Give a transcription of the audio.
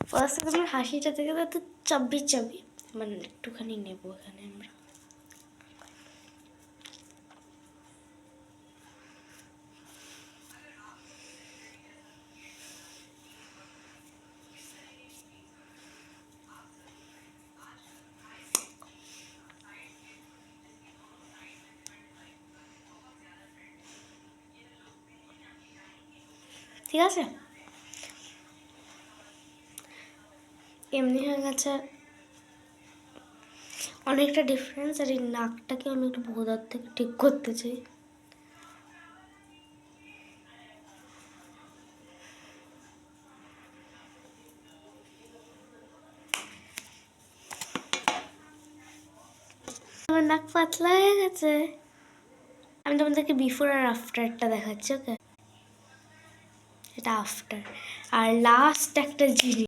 First আমার হাসিটা থেকে তো চাবি চাবি মানে একটুখানি নেবো এখানে আমরা। ঠিক আছে, এমনি হয়ে গেছে, অনেকটা ডিফারেন্স। আর এই নাকটাকে আমি একটু ভোদার থেকে ঠিক করতে চাই। আমার নাক পাতলা হয়ে গেছে। আমি তোমাদেরকে বিফোর আর আফটারটা দেখাচ্ছি। ওকে, এটা আফটার। আর লাস্ট একটা জিনিস,